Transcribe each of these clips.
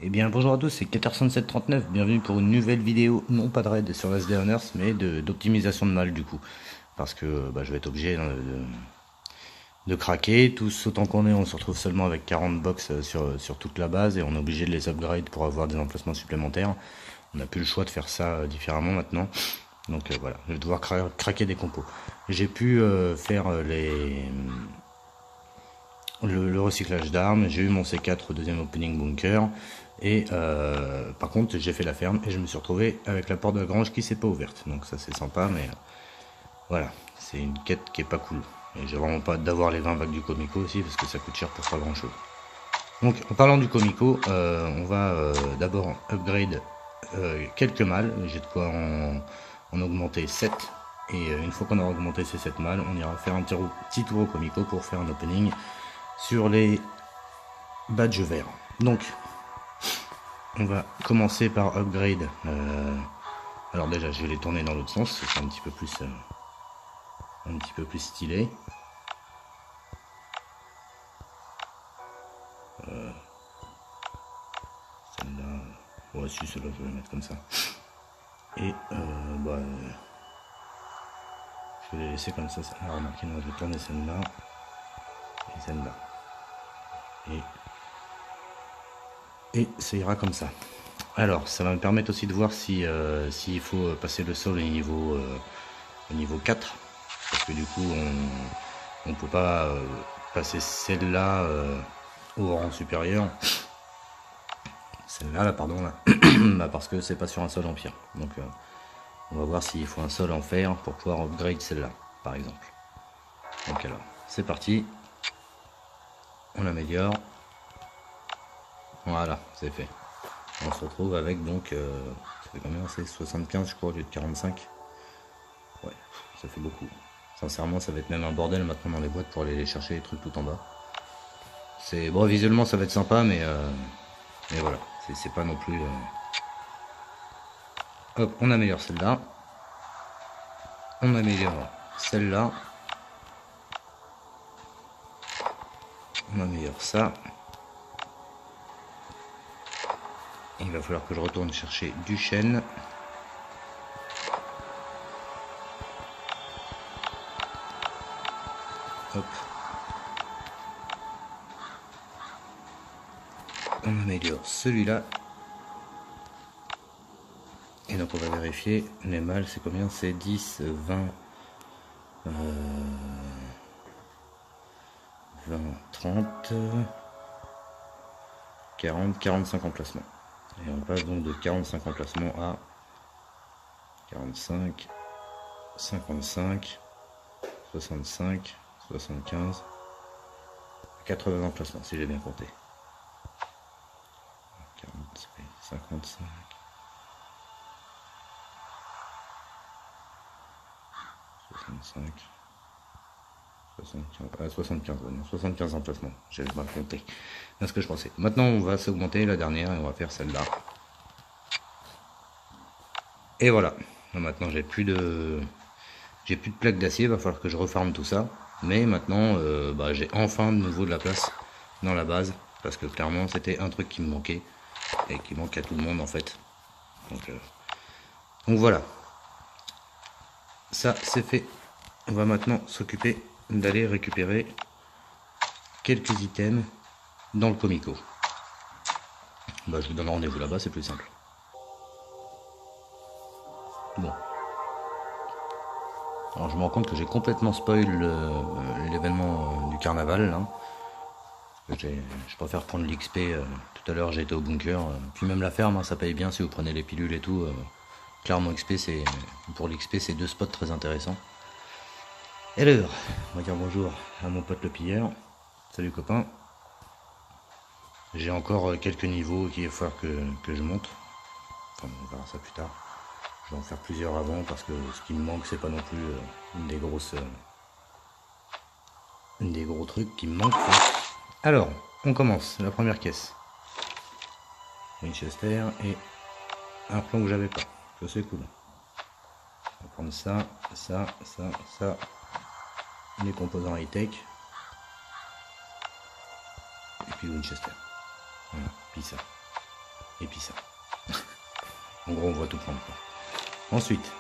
Eh bien bonjour à tous, c'est Caterson739, bienvenue pour une nouvelle vidéo, non pas de raid sur SD Honors, mais d'optimisation de mal du coup. Parce que je vais être obligé de craquer, tous autant qu'on est, on se retrouve seulement avec 40 box sur toute la base et on est obligé de les upgrade pour avoir des emplacements supplémentaires. On n'a plus le choix de faire ça différemment maintenant. Donc voilà, je vais devoir craquer des compos. J'ai pu faire le recyclage d'armes, j'ai eu mon C4 au deuxième opening bunker, et par contre j'ai fait la ferme et je me suis retrouvé avec la porte de la grange qui s'est pas ouverte, donc ça c'est sympa, mais voilà, c'est une quête qui est pas cool, et j'ai vraiment pas hâte d'avoir les 20 bacs du Comico aussi, parce que ça coûte cher pour pas grand chose. Donc en parlant du Comico, on va d'abord upgrade quelques mâles, j'ai de quoi en augmenter 7, et une fois qu'on a augmenté ces 7 mâles, on ira faire un petit tour au Comico pour faire un opening sur les badges verts. Donc on va commencer par upgrade. Alors déjà je vais les tourner dans l'autre sens, c'est un petit peu plus stylé. Celle-là, ouais, si, celle-là je vais la mettre comme ça. Et je vais les laisser comme ça. Alors, remarquez, moi je vais tourner celle-là et celle-là. Et ça ira comme ça. Alors, ça va me permettre aussi de voir si s'il faut passer le sol au niveau 4. Parce que du coup, on peut pas passer celle-là au rang supérieur. Celle-là, pardon, là. Bah, parce que c'est pas sur un sol en pierre. Donc, on va voir s'il faut un sol en fer pour pouvoir upgrade celle-là, par exemple. Donc alors, c'est parti. On améliore. Voilà, c'est fait. On se retrouve avec donc, ça fait combien? C'est 75 je crois au lieu de 45. Ouais, ça fait beaucoup. Sincèrement, ça va être même un bordel maintenant dans les boîtes pour aller les chercher les trucs tout en bas. C'est bon, visuellement ça va être sympa, mais voilà, c'est pas non plus. Hop, on améliore celle-là. On améliore celle-là. On améliore ça. Il va falloir que je retourne chercher du chêne. Hop. On améliore celui-là. Et donc on va vérifier les mâles, c'est combien? C'est 10, 20, 20, 30, 40, 45 emplacements. Et on passe donc de 45 emplacements à 45, 55, 65, 75, 80 emplacements si j'ai bien compté. 40, 55, 65, 75, 75, non, 75 emplacements, j'avais mal compté. C'est ce que je pensais. Maintenant on va s'augmenter la dernière et on va faire celle-là. Et voilà. Maintenant j'ai plus de plaques d'acier, il va falloir que je refarme tout ça. Mais maintenant j'ai enfin de nouveau de la place dans la base. Parce que clairement c'était un truc qui me manquait. Et qui manque à tout le monde en fait. Donc voilà. Ça c'est fait. On va maintenant s'occuper d'aller récupérer quelques items dans le Comico. Je vous donne rendez-vous là-bas, c'est plus simple. Bon. Alors je me rends compte que j'ai complètement spoil l'événement du carnaval là. Je préfère prendre l'XP. Tout à l'heure j'ai été au bunker. Puis même la ferme, hein, ça paye bien si vous prenez les pilules et tout. Clairement XP, pour l'XP c'est 2 spots très intéressants. Et alors, on va dire bonjour à mon pote le pilleur. Salut copain. J'ai encore quelques niveaux qu'il va falloir que je monte. Enfin, on verra ça plus tard. Je vais en faire plusieurs avant parce que ce qui me manque c'est pas non plus des gros trucs qui me manquent. Alors, on commence. La première caisse. Winchester et un plan que j'avais pas. Ça c'est cool. On va prendre ça, ça, ça, ça. Les composants high-tech. Et puis Winchester. Voilà, puis ça. et puis ça. En gros, on va tout prendre, quoi. Ensuite,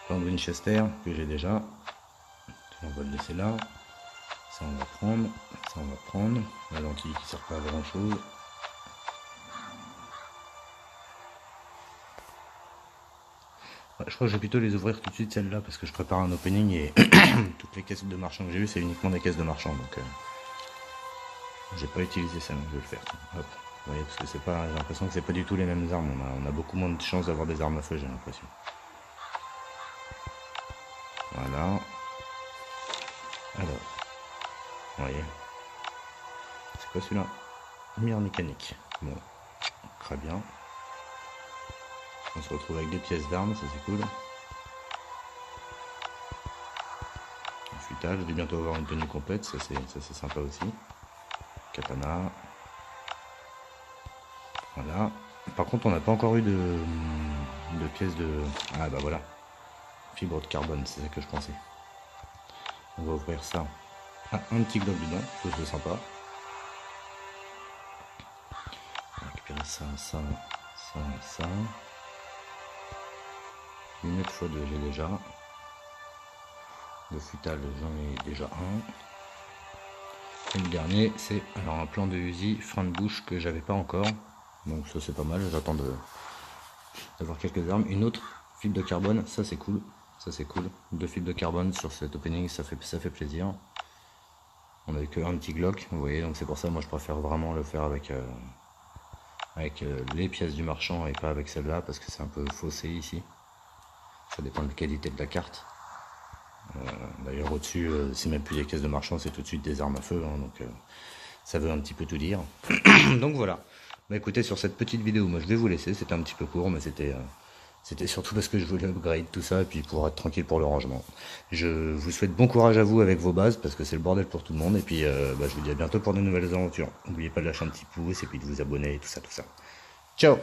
plan de Winchester que j'ai déjà. On va le laisser là. Ça, on va prendre. Ça, on va prendre. La lentille qui sert pas à grand chose. Je crois que je vais plutôt les ouvrir tout de suite celles-là parce que je prépare un opening et toutes les caisses de marchands que j'ai eues, c'est uniquement des caisses de marchands. Donc, j'ai pas utilisé ça, je vais le faire. Hop. Vous voyez, parce que c'est pas, j'ai l'impression que c'est pas du tout les mêmes armes. On a beaucoup moins de chances d'avoir des armes à feu, j'ai l'impression. Voilà. Alors, vous voyez, c'est quoi celui-là? Mire mécanique. Bon, très bien. On se retrouve avec des pièces d'armes, ça c'est cool. Un fuitage, je vais bientôt avoir une tenue complète, ça c'est sympa aussi. Katana. Voilà. Par contre, on n'a pas encore eu de pièces de... Ah bah voilà. Fibre de carbone, c'est ça que je pensais. On va ouvrir ça. Ah, un petit globe dedans, chose de sympa. On va récupérer ça, ça, ça, ça. Lunette x2, j'ai déjà. Le futal, j'en ai déjà un. Et le dernier, c'est alors un plan de Uzi, frein de bouche que j'avais pas encore. Donc ça c'est pas mal, j'attends d'avoir quelques armes. Une autre fibre de carbone, ça c'est cool. Ça c'est cool. 2 fibres de carbone sur cet opening, ça fait plaisir. On n'avait que un petit Glock, vous voyez, donc c'est pour ça moi je préfère vraiment le faire avec les pièces du marchand et pas avec celle-là parce que c'est un peu faussé ici. Ça dépend de la qualité de la carte. D'ailleurs au-dessus, c'est même plus des caisses de marchand, c'est tout de suite des armes à feu, hein, donc ça veut un petit peu tout dire. Donc voilà. Bah écoutez, sur cette petite vidéo, moi je vais vous laisser, c'était un petit peu court, mais c'était surtout parce que je voulais upgrade tout ça et puis pour être tranquille pour le rangement. Je vous souhaite bon courage à vous avec vos bases parce que c'est le bordel pour tout le monde. Et puis je vous dis à bientôt pour de nouvelles aventures. N'oubliez pas de lâcher un petit pouce et puis de vous abonner et tout ça, tout ça. Ciao!